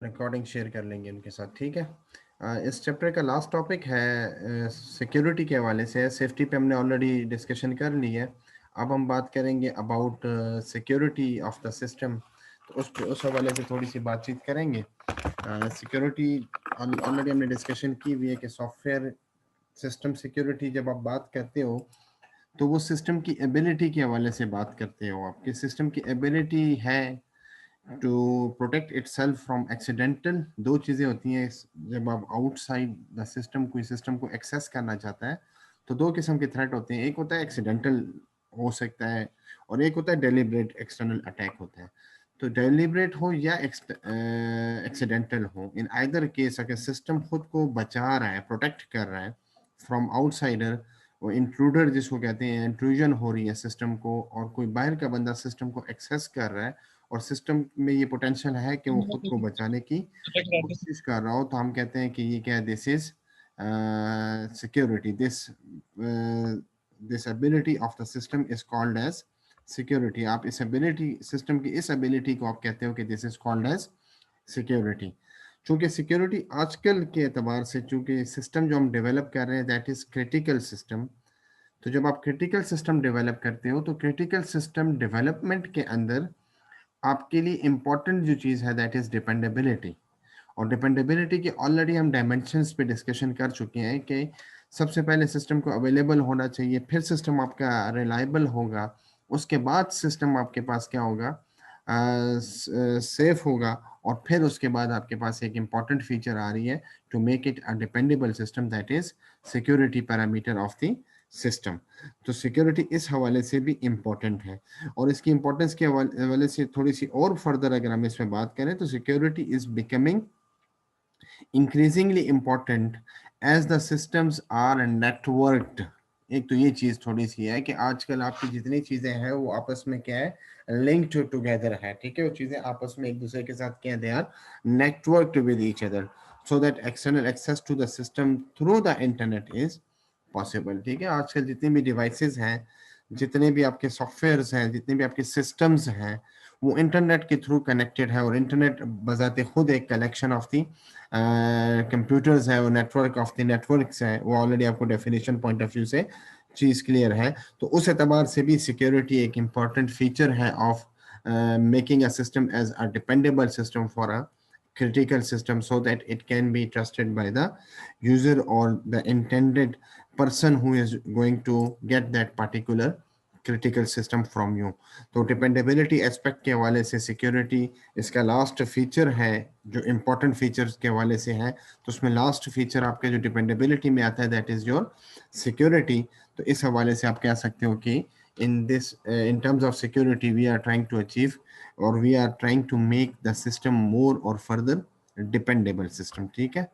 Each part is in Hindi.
रिकॉर्डिंग शेयर कर लेंगे उनके साथ, ठीक है। इस चैप्टर का लास्ट टॉपिक है सिक्योरिटी के हवाले से। सेफ्टी पे हमने ऑलरेडी डिस्कशन कर ली है। अब हम बात करेंगे about security of the system. तो उस हवाले से थोड़ी सी बातचीत करेंगे। सिक्योरिटी ऑलरेडी हमने डिस्कशन की हुई है कि सॉफ्टवेयर सिस्टम सिक्योरिटी जब आप बात करते हो तो वो सिस्टम की एबिलिटी के हवाले से बात करते हो। आपके सिस्टम की एबिलिटी है to protect itself from accidental. दो चीज़ें होती हैं जब आप आउटसाइड द सिस्टम कोई सिस्टम को एक्सेस करना चाहता है, तो दो किस्म के थ्रेट होते हैं। एक होता है एक्सीडेंटल हो सकता है, और एक होता है डेलिब्रेट एक्सटर्नल अटैक होता है। तो डेलिब्रेट हो या एक्सीडेंटल हो, इन आइदर केस अगर सिस्टम खुद को बचा रहा है, प्रोटेक्ट कर रहा है फ्रॉम आउटसाइडर, वो इंट्रूडर जिसको कहते हैं, इंट्रूजन हो रही है सिस्टम को, और कोई बाहर का बंदा सिस्टम को एक्सेस कर रहा है और सिस्टम में ये पोटेंशियल है कि वो खुद को बचाने की कोशिश कर रहा हो, तो हम कहते हैं कि ये क्या है, this is security. This ability of the system is called as security. आप इस एबिलिटी, सिस्टम की इस एबिलिटी को आप कहते हो कि this is called as security. चूंकि सिक्योरिटी आजकल के एतबार से, चूंकि सिस्टम जो हम डेवलप कर रहे हैं दैट इज क्रिटिकल सिस्टम, तो जब आप क्रिटिकल सिस्टम डेवलप करते हो तो क्रिटिकल सिस्टम डेवलपमेंट के अंदर आपके लिए इंपॉर्टेंट जो चीज़ है दैट इज डिपेंडेबिलिटी। और डिपेंडेबिलिटी के ऑलरेडी हम डायमेंशंस पे डिस्कशन कर चुके हैं कि सबसे पहले सिस्टम को अवेलेबल होना चाहिए, फिर सिस्टम आपका रिलायबल होगा, उसके बाद सिस्टम आपके पास क्या होगा, सेफ होगा, और फिर उसके बाद आपके पास एक इम्पॉर्टेंट फीचर आ रही है to make it a dependable system, that is security parameter of the system. तो सिक्योरिटी इस हवाले से भी इम्पॉर्टेंट है। और इसकी इम्पोर्टेंस के हवाले से थोड़ी सी और फर्दर अगर हम इसमें बात करें तो security is becoming increasingly important as the systems are networked। एक तो ये चीज थोड़ी सी है कि आजकल आपकी जितनी चीजें हैं वो आपस में क्या है, लिंक्ड टुगेदर है, ठीक है। वो चीजें आपस में एक दूसरे के साथ क्या, they are networked with each other, so that external access to the system through the internet is possible, ठीक है। आजकल जितने भी डिवाइसेस हैं, जितने भी आपके सॉफ्टवेयर्स हैं, जितने भी आपके सिस्टम्स हैं, वो इंटरनेट के थ्रू कनेक्टेड है। और इंटरनेट बजाते खुद एक कलेक्शन ऑफ दी कंप्यूटर्स है, वो नेटवर्क ऑफ द नेटवर्क्स है। वो ऑलरेडी आपको डेफिनेशन पॉइंट ऑफ व्यू से चीज़ क्लियर है। तो उस एतबार से भी सिक्योरिटी एक इम्पॉर्टेंट फीचर है of making a system as a dependable system for a critical system, so that it can be trusted by the user or the intended person who is going to get that particular critical system from you. तो डिपेंडेबिलिटी एस्पेक्ट के हवाले से सिक्योरिटी इसका लास्ट फीचर है, जो इम्पोर्टेंट फीचर्स के हवाले से है। तो उसमें लास्ट फीचर आपके जो डिपेंडेबिलिटी में आता है दैट इज योर सिक्योरिटी। तो इस हवाले से आप कह सकते हो कि in terms of security we are trying to achieve, or we are trying to make the system more or further dependable system, ठीक है।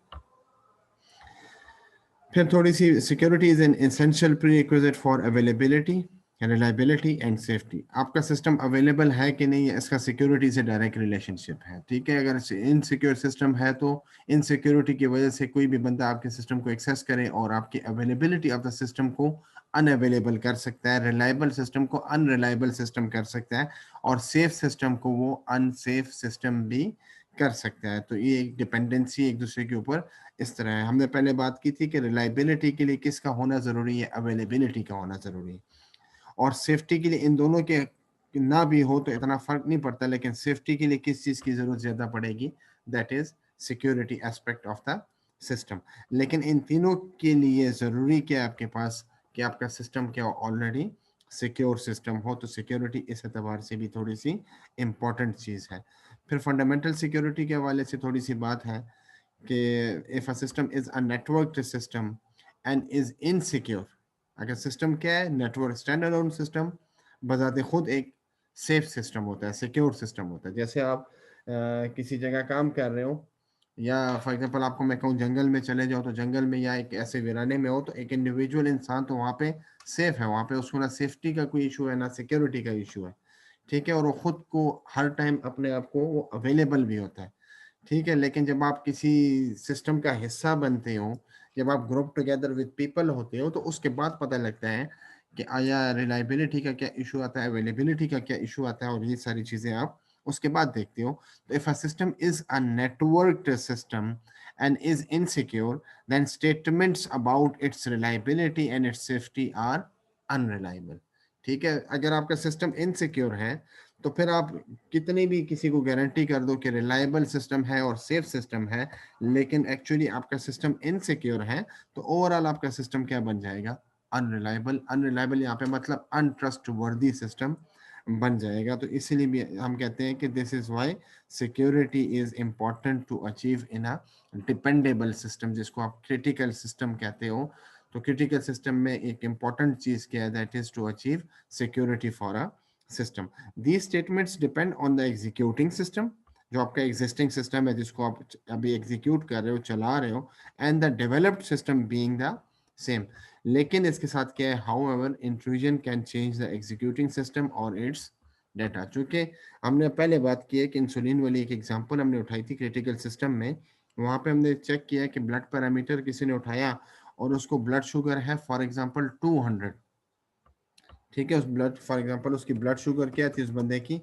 फिर थोड़ी सी, security is an essential prerequisite for availability, reliability and safety. आपका सिस्टम अवेलेबल है कि नहीं, इसका सिक्योरिटी से डायरेक्ट रिलेशनशिप है, ठीक है। अगर इनसिक्योर सिस्टम है तो इनसिक्योरिटी की वजह से कोई भी बंदा आपके सिस्टम को एक्सेस करे और आपकी अवेलेबिलिटी ऑफ द सिस्टम को अनअवेलेबल कर सकता है, रिलायबल सिस्टम को अनरिलायबल सिस्टम कर सकता है, और सेफ सिस्टम को वो अनसेफ सिस्टम भी कर सकता है। तो ये एक डिपेंडेंसी एक दूसरे के ऊपर इस तरह है। हमने पहले बात की थी कि रिलायबिलिटी के लिए किसका होना जरूरी है, अवेलेबिलिटी का होना जरूरी है। और सेफ्टी के लिए इन दोनों के ना भी हो तो इतना फर्क नहीं पड़ता, लेकिन सेफ्टी के लिए किस चीज की जरूरत ज्यादा पड़ेगी, that is security aspect of the system. लेकिन इन तीनों के लिए जरूरी क्या है आपके पास, कि आपका सिस्टम क्या ऑलरेडी सिक्योर सिस्टम हो। तो सिक्योरिटी इस एतबार से भी थोड़ी सी इंपॉर्टेंट चीज है। फिर फंडामेंटल सिक्योरिटी के हवाले से थोड़ी सी बात है कि if a system is a networked system and is insecure. अगर सिस्टम क्या है, नेटवर्क स्टैंड अलोन सिस्टम बजाते खुद एक सेफ सिस्टम होता है, सिक्योर सिस्टम होता है। जैसे आप किसी जगह काम कर रहे हो, या फॉर एग्जांपल आपको मैं कहूँ जंगल में चले जाओ, तो जंगल में या एक ऐसे वीराने में हो, तो एक इंडिविजुअल इंसान तो वहाँ पे सेफ है, वहाँ पे उसको ना सेफ्टी का कोई इशू है ना सिक्योरिटी का इशू है, ठीक है। और वो खुद को हर टाइम अपने आप को वो अवेलेबल भी होता है, ठीक है। लेकिन जब आप किसी सिस्टम का हिस्सा बनते हो, जब आप ग्रुप टुगेदर विद पीपल होते हो, तो उसके बाद पता लगता है कि आया रिलायबिलिटी का क्या इशू आता है, अवेलेबिलिटी का क्या इशू आता है, और ये सारी चीज़ें आप उसके बाद देखते हो, तो if a system is a networked system and is insecure, then statements about its reliability and its safety are unreliable. ठीक है, अगर आपका सिस्टम इनसिक्योर है तो फिर आप कितनी भी किसी को गारंटी कर दो कि रिलायबल सिस्टम है और सेफ सिस्टम है, लेकिन एक्चुअली आपका सिस्टम इनसिक्योर है, तो ओवरऑल आपका सिस्टम क्या बन जाएगा? अनरिलायबल। अनरिलायबल यहाँ पे मतलब अनट्रस्टवर्दी सिस्टम बन जाएगा। तो इसीलिए भी हम कहते हैं कि this is why security is important to achieve in a dependable system, जिसको आप क्रिटिकल सिस्टम कहते हो। तो क्रिटिकल सिस्टम में एक इंपॉर्टेंट चीज क्या है? That is to achieve security for a system. These statements depend on the executing system, जो आपका एग्जिस्टिंग सिस्टम है जिसको आप अभी एग्जीक्यूट कर रहे हो, चला रहे हो, and the developed system being the same. लेकिन इसके साथ क्या है? How ever intrusion can change the executing system और इट्स डाटा। चूंकि हमने पहले बात की है कि इंसुलिन वाली एक एग्जांपल हमने उठाई थी क्रिटिकल सिस्टम में, वहां पे हमने चेक किया कि ब्लड पैरामीटर किसी ने उठाया और उसको ब्लड शुगर है फॉर एग्जांपल 200। ठीक है, उस ब्लड फॉर एग्जांपल उसकी ब्लड शुगर क्या थी? उस बंदे की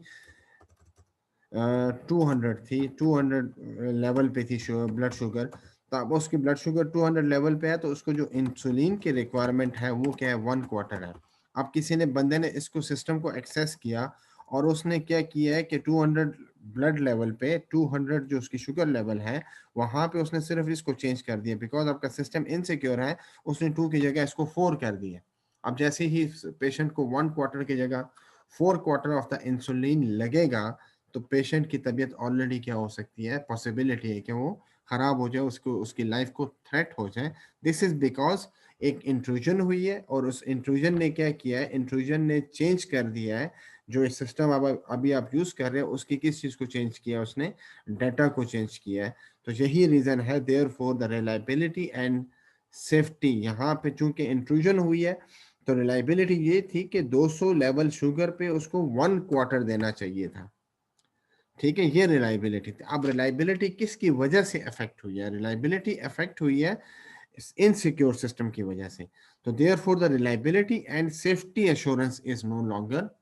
200 थी, 200 लेवल पे थी ब्लड शुगर। तो अब उसकी ब्लड शुगर 200 लेवल पे है, तो उसको जो इंसुलिन की रिक्वायरमेंट है वो क्या है? 1/4 है। अब किसी ने बंदे ने इसको सिस्टम को एक्सेस किया और उसने क्या किया है कि 200 ब्लड लेवल पे 200 जो उसकी शुगर लेवल है वहां पे उसने सिर्फ इसको चेंज कर दिया, बिकॉज आपका सिस्टम इनसिक्योर है। उसने 2 की जगह इसको 4 कर दिया। अब जैसे ही पेशेंट को 1/4 की जगह 4/4 ऑफ द इंसुलिन लगेगा, तो पेशेंट की तबीयत ऑलरेडी क्या हो सकती है? पॉसिबिलिटी है कि वो खराब हो जाए, उसको उसकी लाइफ को थ्रेट हो जाए। दिस इज बिकॉज एक इंट्रूजन हुई है और उस इंट्रूजन ने क्या किया है? इंट्रूजन ने चेंज कर दिया है जो इस सिस्टम अब अभी आप यूज कर रहे हो उसकी किस चीज को चेंज किया? उसने डाटा को चेंज किया है। तो यही रीजन है therefore the reliability and safety. यहाँ पे चूंकि इंट्रूजन हुई है तो रिलायबिलिटी ये थी कि 200 लेवल शुगर पे उसको 1/4 देना चाहिए था। ठीक है, ये रिलायबिलिटी थी। अब रिलायबिलिटी किसकी वजह से अफेक्ट हुई है? रिलायबिलिटी अफेक्ट हुई है इनसिक्योर सिस्टम की वजह से। तो therefore the reliability and safety assurance is no longer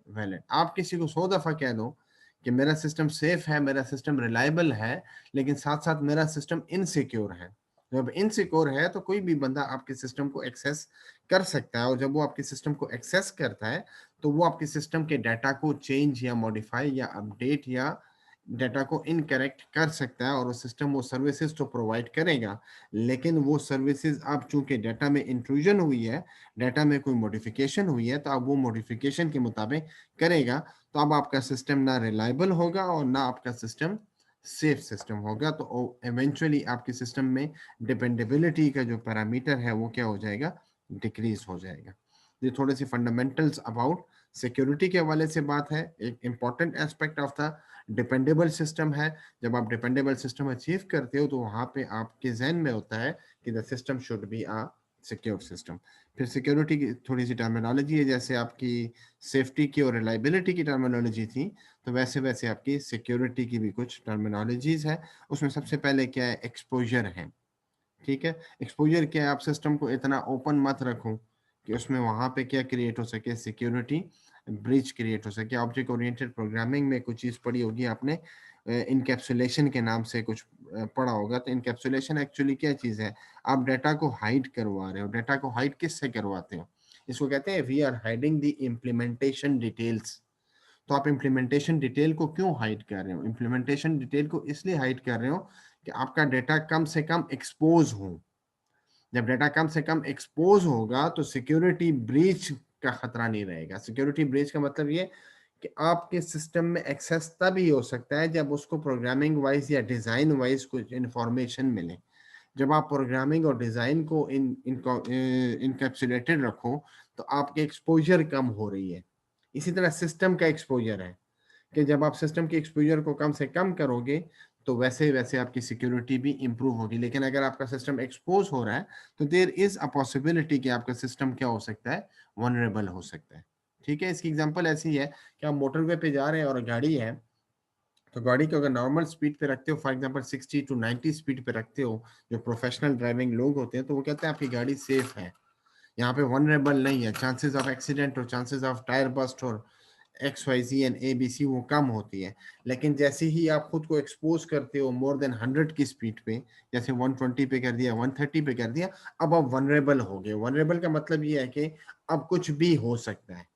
valid. आप किसी को 100 दफा कह दो कि मेरा सिस्टम सेफ है, मेरा सिस्टम रिलायबल है, लेकिन साथ साथ मेरा सिस्टम इनसिक्योर है। जब इनसिक्योर है तो कोई भी बंदा आपके सिस्टम को एक्सेस कर सकता है, और जब वो आपके सिस्टम को एक्सेस करता है तो वो आपके सिस्टम के डाटा को चेंज या मॉडिफाई या अपडेट या डाटा को इनकरेक्ट कर सकता है, और वो सिस्टम वो सर्विसेज तो प्रोवाइड करेगा, लेकिन वो सर्विसेज अब चूंकि डाटा में इंट्रूजन हुई है, डाटा में कोई मॉडिफिकेशन हुई है, तो अब वो मॉडिफिकेशन के मुताबिक करेगा। तो अब आपका सिस्टम ना रिलायबल होगा और ना आपका सिस्टम सेफ सिस्टम होगा। तो इवेंचुअली आपके सिस्टम में डिपेंडेबिलिटी का जो पैरामीटर है वो क्या हो जाएगा? डिक्रीज हो जाएगा। ये थोड़े से फंडामेंटल्स अबाउट सिक्योरिटी के हवाले से बात है। एक important aspect of the dependable system है। जब आप डिपेंडेबल सिस्टम अचीव करते हो तो वहां पे आपके जहन में होता है कि the system should be a secure system. फिर सिक्योरिटी की थोड़ी सी टर्मिनोलॉजी है, जैसे आपकी सेफ्टी की और रिलायबिलिटी की टर्मिनोलॉजी थी, तो वैसे वैसे आपकी सिक्योरिटी की भी कुछ टर्मिनोलॉजीज है। उसमें सबसे पहले क्या है? एक्सपोजर है। ठीक है, एक्सपोजर क्या है? आप सिस्टम को इतना ओपन मत रखो कि उसमें वहां पे क्या क्रिएट हो सके? सिक्योरिटी ब्रीच क्रिएट हो सके। ऑब्जेक्ट ओरिएंटेड प्रोग्रामिंग में कुछ चीज पढ़ी होगी आपने, इनकैप्सुलेशन के नाम से कुछ पढ़ा होगा। तो इनकैप्सुलेशन एक्चुअली क्या चीज है? आप डाटा को हाइड करवा रहे हो। डाटा को हाइड किससे करवाते हो? इसको कहते हैं we are hiding the implementation details. तो आप इम्प्लीमेंटेशन डिटेल को क्यों हाइड कर रहे हो? इम्प्लीमेंटेशन डिटेल को इसलिए हाइड कर रहे हो कि आपका डाटा कम से कम एक्सपोज हो। जब डाटा कम से कम एक्सपोज होगा तो सिक्योरिटी ब्रीच का खतरा नहीं रहेगा। सिक्योरिटी ब्रीच का मतलब ये कि आपके सिस्टम में एक्सेस तभी हो सकता है जब उसको प्रोग्रामिंग वाइज या डिजाइन वाइज कुछ इंफॉर्मेशन मिले। जब आप प्रोग्रामिंग और डिजाइन को इनकैप्सुलेटेड रखो तो आपके एक्सपोजर कम हो रही है। इसी तरह सिस्टम का एक्सपोजर है कि जब आप सिस्टम के एक्सपोजर को कम से कम करोगे तो वैसे वैसे आपकी सिक्योरिटी भी इंप्रूव होगी। लेकिन अगर आपका सिस्टम एक्सपोज हो रहा है तो देयर इज अ पॉसिबिलिटी कि आपका सिस्टम क्या हो सकता है? वनरेबल हो सकता है। ठीक है, इसकी एग्जांपल ऐसी है कि आप मोटरवे पे जा रहे हैं और गाड़ी है, तो गाड़ी को अगर नॉर्मल स्पीड पे रखते हो, फॉर एग्जांपल 60 to 90 स्पीड पे रखते हो, जो प्रोफेशनल ड्राइविंग लोग होते हैं तो वो कहते हैं आपकी गाड़ी सेफ है, यहाँ पे वनरेबल नहीं है, चांसेस ऑफ एक्सीडेंट और चांसेस ऑफ टायर बस्ट और XYZ and ABC वो कम होती है, लेकिन जैसे ही आप खुद को एक्सपोज करते हो मोर देन 100 की स्पीड पे, जैसे 120 पे कर दिया, 130 पे कर दिया, अब आप वनरेबल हो गए। वनरेबल का मतलब ये है कि अब कुछ भी हो सकता है,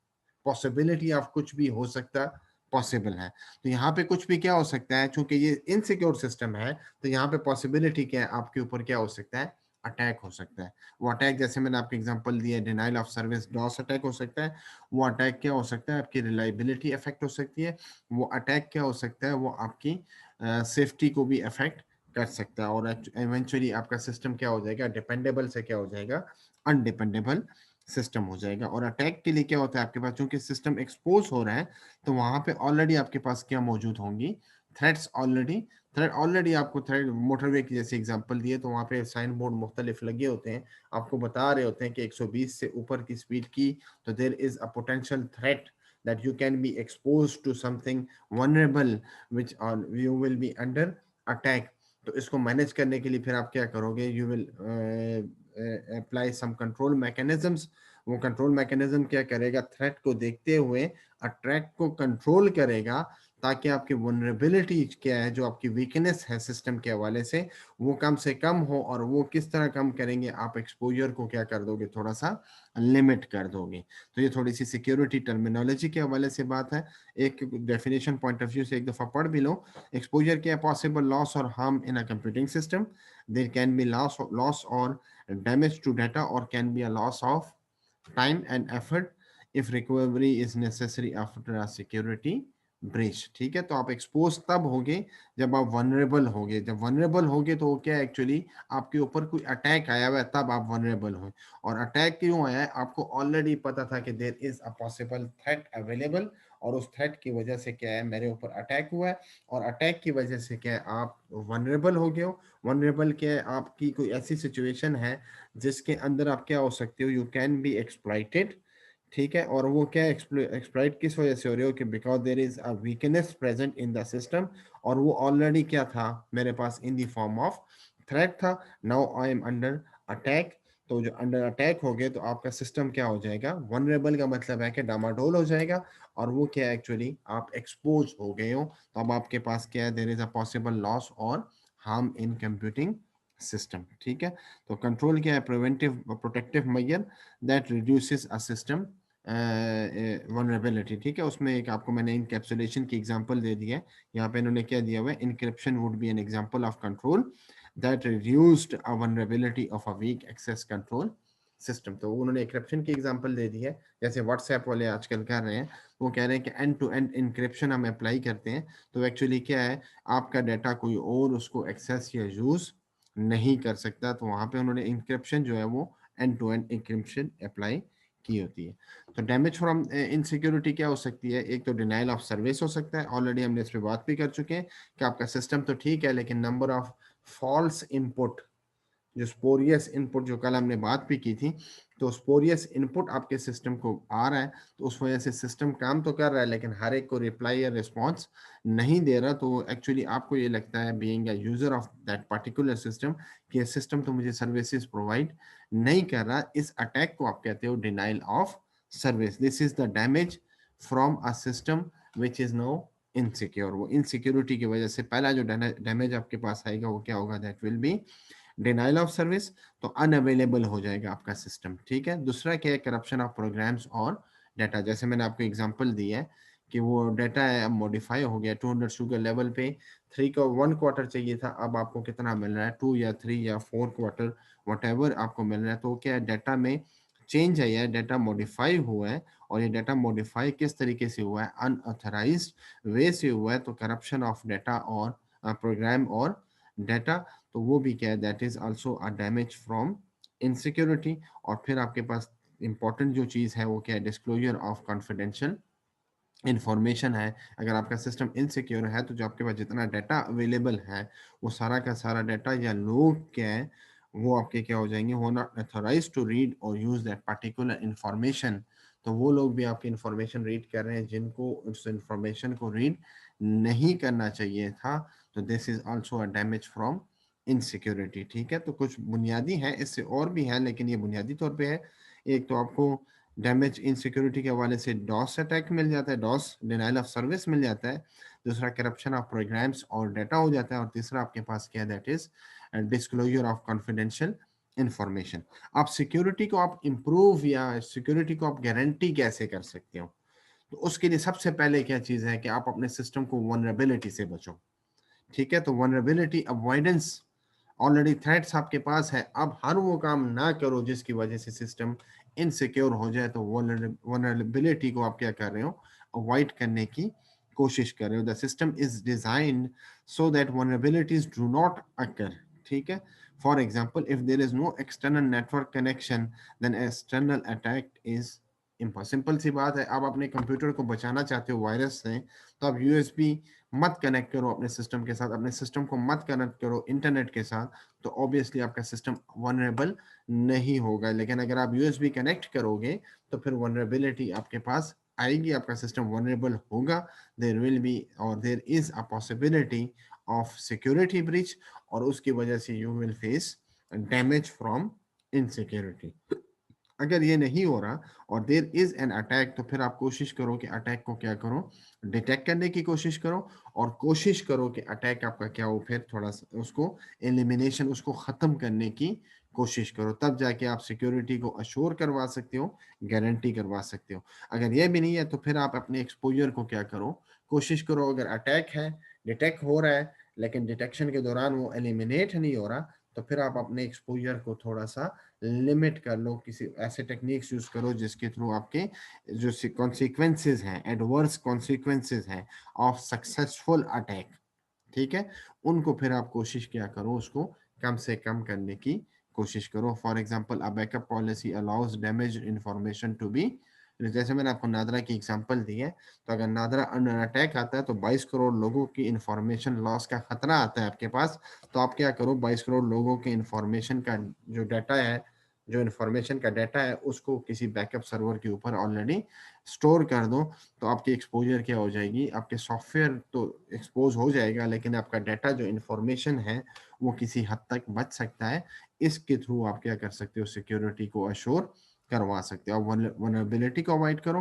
पॉसिबिलिटी ऑफ कुछ भी हो सकता पॉसिबल है। तो यहाँ पे कुछ भी क्या हो सकता है, चूंकि ये इनसिक्योर सिस्टम है, तो यहाँ पे पॉसिबिलिटी क्या है, आपके ऊपर क्या हो सकता है, अटैक हो सकता है। वो अटैक जैसे मैंने आपको एग्जांपल दिया, denial of service, DoS attack हो सकता है। वो अटैक क्या हो सकता है, आपकी रिलायबिलिटी अफेक्ट हो सकती है। वो अटैक क्या हो सकता है, वो आपकी सेफ्टी को भी अफेक्ट कर सकता है, और इवेंचुअली आपका सिस्टम क्या हो जाएगा, डिपेंडेबल से क्या हो जाएगा, अनडिपेंडेबल सिस्टम हो जाएगा। और अटैक के लिए क्या होता है आपके पास, चूंकि सिस्टम एक्सपोज हो रहा है, तो वहां पे ऑलरेडी आपके पास क्या मौजूद होंगी, थ्रेट्स ऑलरेडी। थ्रेड ऑलरेडी आपको, थ्रेड मोटरवे की जैसे एग्जांपल दिए, तो वहां पे साइन बोर्ड मुख्तलिफ लगे होते हैं, आपको बता रहे होते हैं कि 120 से ऊपर की स्पीड की, तो देर is a potential threat that you can be exposed to something vulnerable which on you will be under attack। तो इसको मैनेज करने के लिए फिर आप क्या करोगे, you will apply some control mechanisms. वो कंट्रोल मैकेनिज्म क्या करेगा, थ्रेट को देखते हुए अटैक को कंट्रोल करेगा, ताकि आपकी वनरेबिलिटी क्या है, जो आपकी वीकनेस है सिस्टम के हवाले से कम हो। और वो किस तरह कम करेंगे, आप एक्सपोजर को क्या कर दोगे, थोड़ा सा लिमिट कर दोगे। तो ये थोड़ी सी सिक्योरिटी टर्मिनोलॉजी के हवाले से बात है। एक डेफिनेशन पॉइंट ऑफ व्यू से एक दफा पढ़ भी लो। एक्सपोजर क्या है, पॉसिबल लॉस और harm in a computing system. There can be loss और damage to data, or can be a loss of time and effort if recovery is necessary after a security breach। ठीक है, तो आप एक्सपोज तब होगे जब आप वनरेबल होगे। जब वनरेबल होगे तो क्या एक्चुअली आपके ऊपर कोई अटैक आया हुआ है, तब आप वनरेबल हो। और अटैक क्यों आया है, आपको ऑलरेडी पता था कि there is a possible threat available, और उस थ्रेट की वजह से क्या है, मेरे ऊपर अटैक हुआ है, और अटैक की वजह से क्या है, आप वनरेबल हो गए हो। वनरेबल क्या है, आपकी कोई ऐसी सिचुएशन है जिसके अंदर आप क्या हो सकते हो, यू कैन बी एक्सप्लॉइटेड। ठीक है, और वो क्या एक्सप्लॉइट किस वजह से हो रहे हो, कि because there is a weakness present in the system, और वो ऑलरेडी क्या था मेरे पास, in the form of threat था। Now I am under attack. तो जो अंडर अटैक हो गए, तो आपका सिस्टम क्या हो जाएगा, वनरेबल का मतलब है कि डामाडोल हो जाएगा, और वो क्या एक्चुअली आप एक्सपोज हो गए हो। तो अब आपके पास क्या है, there is a possible loss और हार्म इन कंप्यूटिंग सिस्टम। ठीक है, तो कंट्रोल क्या है, preventive protective measure that reduces a system vulnerability. ठीक है, उसमें एक आपको मैंने इनकैप्सुलेशन की एग्जांपल दे दी है। यहाँ पे इन्होंने क्या दिया हुआ है, encryption would be an example of control that reduced a vulnerability of a weak access control system. तो उन्होंने एन्क्रिप्शन की एग्जांपल दे दी है, जैसे व्हाट्सएप वाले आजकल कर रहे हैं। वो कह रहे हैं कि एंड टू एंड इनक्रिप्शन हम अप्लाई करते हैं, तो एक्चुअली क्या है, आपका डाटा कोई और उसको एक्सेस या यूज नहीं कर सकता। तो वहां पे उन्होंने इंक्रिप्शन जो है वो end to end encryption apply की होती है। तो डैमेज फ्रॉम इनसिक्योरिटी क्या हो सकती है, एक तो डिनाइल ऑफ सर्विस हो सकता है, ऑलरेडी हमने इस पर बात भी कर चुके हैं कि आपका सिस्टम तो ठीक है, लेकिन नंबर ऑफ फॉल्स इनपुट, जो स्पोरियस इनपुट, जो कल हमने बात भी की थी, तो स्पोरियस इनपुट आपके सिस्टम को आ रहा है, तो उस वजह से सिस्टम काम तो कर रहा है, लेकिन हर एक को रिप्लाई या रिस्पॉन्स नहीं दे रहा। तो एक्चुअली आपको ये लगता है, being a user of that particular system, कि सिस्टम तो मुझे सर्विसेज प्रोवाइड नहीं कर रहा। इस अटैक को आप कहते हो denial of service. This is the damage from a system which is no insecure. वो इनसिक्योरिटी की वजह से पहला जो डैमेज आपके पास आएगा, वो क्या होगा, that will be denial of service. तो अनअवेलेबल हो जाएगा आपका सिस्टम। ठीक है, दूसरा क्या है, करप्शन ऑफ प्रोग्राम्स और डाटा। जैसे मैंने आपको एग्जांपल दी है कि वो डाटा है मॉडिफाई हो गया, 200 शुगर लेवल पे 3 का 1 क्वार्टर चाहिए था, अब आपको कितना मिल रहा है, 2 या 3 या 4 क्वार्टर, वट आपको मिल रहा है। तो क्या है, डाटा में चेंज है, या डाटा मॉडिफाई हुआ है, और ये डाटा मॉडिफाई किस तरीके से हुआ है, अनऑथराइज्ड वे से हुआ है। तो करप्शन ऑफ डाटा और प्रोग्राम और डाटा, तो वो भी क्या है, that is also a damage from insecurity. और फिर आपके पास इंपॉर्टेंट जो चीज़ है, वो क्या है, डिस्क्लोजर ऑफ कॉन्फिडेंशियल इंफॉर्मेशन है। अगर आपका सिस्टम इनसिक्योर है, तो जो आपके पास जितना डाटा अवेलेबल है, वो सारा का सारा डाटा, या लोग क्या है, वो आपके क्या हो जाएंगे, वो नॉट अथोराइज टू रीड और यूज दैट पर्टिकुलर इंफॉर्मेशन। तो वो लोग भी आपकी इंफॉर्मेशन रीड कर रहे हैं, जिनको उस इंफॉर्मेशन को रीड नहीं करना चाहिए था। तो this is also a damage from insecurity. ठीक है, तो कुछ बुनियादी है, इससे और भी है, लेकिन ये बुनियादी तौर पे है। एक तो आपको डैमेज इन सिक्योरिटी के हवाले से डॉस अटैक मिल जाता है, डॉस डिनाइल ऑफ सर्विस मिल जाता है। दूसरा करप्शन ऑफ प्रोग्राम्स और डाटा हो जाता है। और तीसरा आपके पास क्या है, that is disclosure of confidential information. आप सिक्योरिटी को आप इम्प्रूव या सिक्योरिटी को आप गारंटी कैसे कर सकते हो? तो उसके लिए सबसे पहले क्या चीज है कि आप अपने सिस्टम को वनरेबिलिटी से बचो। ठीक है, तो वनरेबिलिटी अवॉइडेंस, ऑलरेडी थ्रेट्स आपके पास है, अब हर वो काम ना करो जिसकी वजह से सिस्टम इनसिक्योर हो जाए। तो वनरेबिलिटी को आप क्या कर रहे हो, अवॉइड करने की कोशिश कर रहे हो। The system is designed so that vulnerabilities do not occur. ठीक है, for example if there is no external network connection then external attack is simple सी बात है। आप अपने कंप्यूटर को बचाना चाहते हो वायरस से, तो आप यूएसबी मत कनेक्ट करो अपने सिस्टम के साथ, अपने सिस्टम को मत कनेक्ट करो इंटरनेट के साथ, तो ऑब्वियसली आपका सिस्टम वनरेबल नहीं होगा। लेकिन अगर आप यूएसबी कनेक्ट करोगे तो फिर वनरेबिलिटी आपके पास आएगी, आपका सिस्टम वनरेबल होगा। देर विल बी और देर is a possibility of security breach, और उसकी वजह से you will face damage from insecurity. अगर ये नहीं हो रहा और देर इज एन अटैक, तो फिर आप कोशिश करो कि अटैक को क्या करो, डिटेक्ट करने की कोशिश करो, और कोशिश करो कि अटैक आपका क्या हो, फिर थोड़ा सा उसको एलिमिनेशन, उसको खत्म करने की कोशिश करो। तब जाके आप सिक्योरिटी को अश्योर करवा सकते हो, गारंटी करवा सकते हो। अगर ये भी नहीं है तो फिर आप अपने एक्सपोजर को क्या करो, कोशिश करो, अगर अटैक है, डिटेक्ट हो रहा है, लेकिन डिटेक्शन के दौरान वो एलिमिनेट नहीं हो रहा, तो फिर आप अपने एक्सपोजर को थोड़ा सा लिमिट कर लो, किसी ऐसे टेक्निक्स यूज करो जिसके थ्रू आपके जो कॉन्सिक्वेंसेज हैं, एडवर्स कॉन्सिक्वेंसेज हैं ऑफ सक्सेसफुल अटैक, ठीक है, उनको फिर आप कोशिश क्या करो, उसको कम से कम करने की कोशिश करो। For example a backup policy allows damage information to be, जैसे मैंने आपको नादरा की एग्जांपल दी है, तो अगर नादरा अंडर अटैक आता है तो 22 करोड़ लोगों की इंफॉर्मेशन लॉस का खतरा आता है आपके पास, तो आप क्या करो, 22 करोड़ लोगों के इंफॉर्मेशन का जो डाटा है, जो इंफॉर्मेशन का डाटा है, उसको किसी बैकअप सर्वर के ऊपर ऑलरेडी स्टोर कर दो। तो आपकी एक्सपोजर क्या हो जाएगी, आपके सॉफ्टवेयर तो एक्सपोज हो जाएगा, लेकिन आपका डाटा जो इंफॉर्मेशन है वो किसी हद तक बच सकता है। इसके थ्रू आप क्या कर सकते हो, सिक्योरिटी को अश्योर करवा सकते हो। आप वनरेबिलिटी को अवॉइड करो,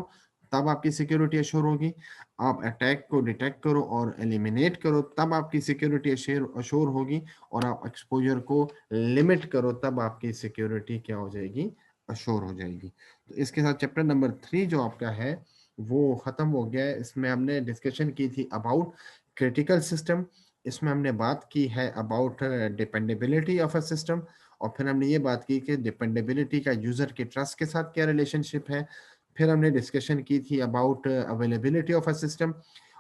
तब आपकी सिक्योरिटी अश्योर होगी। आप अटैक को डिटेक्ट करो और एलिमिनेट करो, तब आपकी सिक्योरिटी अश्योर होगी। और आप एक्सपोजर को लिमिट करो, तब आपकी सिक्योरिटी क्या हो जाएगी, अश्योर हो जाएगी। तो इसके साथ चैप्टर नंबर 3 जो आपका है वो खत्म हो गया है। इसमें हमने डिस्कशन की थी अबाउट क्रिटिकल सिस्टम, इसमें हमने बात की है about dependability of a system, और फिर हमने ये बात की कि डिपेंडेबिलिटी का यूजर के ट्रस्ट के साथ क्या रिलेशनशिप है। फिर हमने डिस्कशन की थी about availability of a system,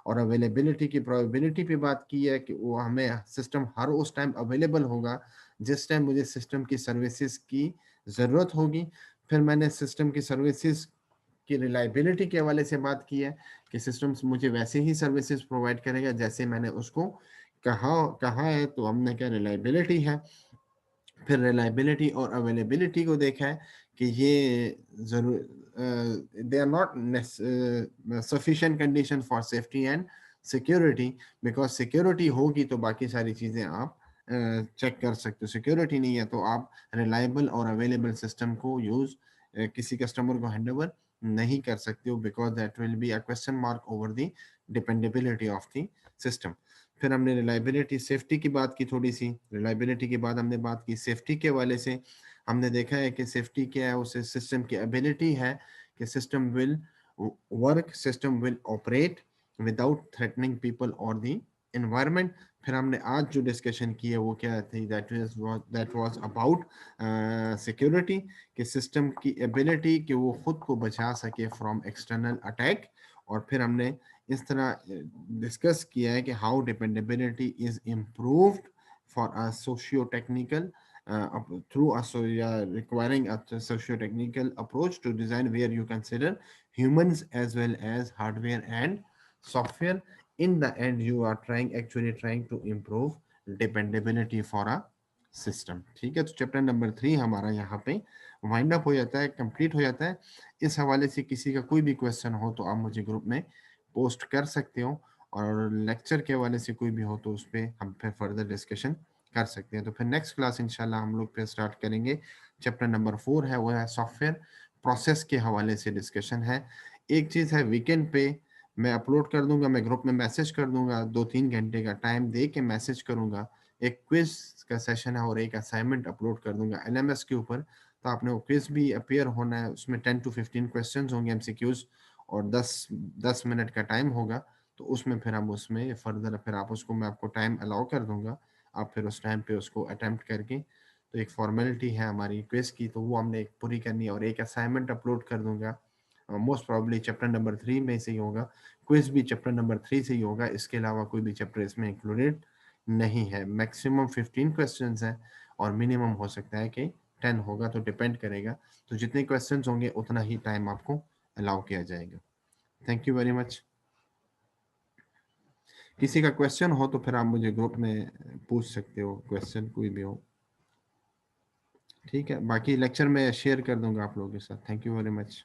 और अवेलेबिलिटी की प्रोबेबिलिटी पे बात की है कि वो हमें सिस्टम हर उस टाइम अवेलेबल होगा जिस टाइम मुझे सिस्टम की सर्विसेज की ज़रूरत होगी। फिर मैंने सिस्टम की सर्विसेज की रिलायबिलिटी के हवाले से बात की है कि सिस्टम मुझे वैसे ही सर्विसेज प्रोवाइड करेगा जैसे मैंने उसको कहा कहा है, तो हमने क्या रिलायबिलिटी है। फिर रिलायबिलिटी और अवेलेबिलिटी को देखा है कि ये जरूर they are not sufficient condition for safety and security, because security होगी तो बाकी सारी चीज़ें आप चेक कर सकते हो, सिक्योरिटी नहीं है तो आप रिलायबल और अवेलेबल सिस्टम को यूज किसी कस्टमर को हैंडओवर नहीं कर सकते हो, because that will be a question mark over the dependability of the system. फिर हमने रिलायबिलिटी सेफ्टी की बात की थोड़ी सी, रिलायबिलिटी के बाद हमने बात की सेफ्टी के वाले से। हमने देखा है कि सेफ्टी क्या है, उसे सिस्टम की एबिलिटी है कि system will work, system will operate without threatening people और द एनवायरनमेंट। फिर हमने आज जो डिस्कशन की है वो क्या थी, दैट वाज अबाउट सिक्योरिटी, कि सिस्टम की एबिलिटी कि वो खुद को बचा सके फ्रॉम एक्सटर्नल अटैक। और फिर हमने इस तरह डिस्कस किया है कि how dependability is improved for a socio technical through a requiring a socio-technical approach to design where you consider humans as well as hardware and software. In the end you are actually trying to improve dependability for a system. ठीक है, तो चैप्टर नंबर 3 हमारा यहाँ पे वाइंड अप हो जाता है, कंप्लीट हो जाता है। इस हवाले से किसी का कोई भी क्वेश्चन हो तो आप मुझे ग्रुप में पोस्ट कर सकते हो, और लेक्चर के हवाले से कोई भी हो तो उस पर हम फिर फर्दर डिस्कशन कर सकते हैं। तो फिर नेक्स्ट क्लास इंशाल्लाह हम लोग फिर स्टार्ट करेंगे। चैप्टर नंबर 4 है, वो है सॉफ्टवेयर प्रोसेस के हवाले से डिस्कशन है। एक चीज़ है वीकेंड पे मैं अपलोड कर दूंगा, मैं ग्रुप में मैसेज कर दूंगा, 2-3 घंटे का टाइम दे के मैसेज करूंगा, एक क्विज का सेशन है और एक असाइनमेंट अपलोड कर दूंगा एलएमएस के ऊपर। तो आपने वो क्विज भी अपेयर होना है, उसमें 10 to 15 क्वेश्चन होंगे एमसीक्यूज, और 10 10 मिनट का टाइम होगा। तो उसमें फिर हम उसमें फर्दर फिर आप उसको, मैं आपको टाइम अलाउ कर दूंगा, आप फिर उस टाइम पे उसको अटेम्प्ट करके, तो एक फॉर्मेलिटी है हमारी क्विज की, तो वो हमने एक पूरी करनी है, और एक असाइनमेंट अपलोड कर दूंगा। मोस्ट प्रॉब्ली चैप्टर नंबर 3 में से ही होगा, क्विज भी चैप्टर नंबर 3 से ही होगा, इसके अलावा कोई भी चैप्टर इसमें इंक्लूडेड नहीं है। मैक्सिमम 15 क्वेश्चंस हैं और मिनिमम हो सकता है कि 10 होगा, तो डिपेंड करेगा। तो जितने क्वेश्चंस होंगे उतना ही टाइम आपको अलाउ किया जाएगा। Thank you very much. किसी का क्वेश्चन हो तो फिर आप मुझे ग्रुप में पूछ सकते हो, क्वेश्चन कोई भी हो। ठीक है, बाकी लेक्चर में शेयर कर दूंगा आप लोगों के साथ। Thank you very much.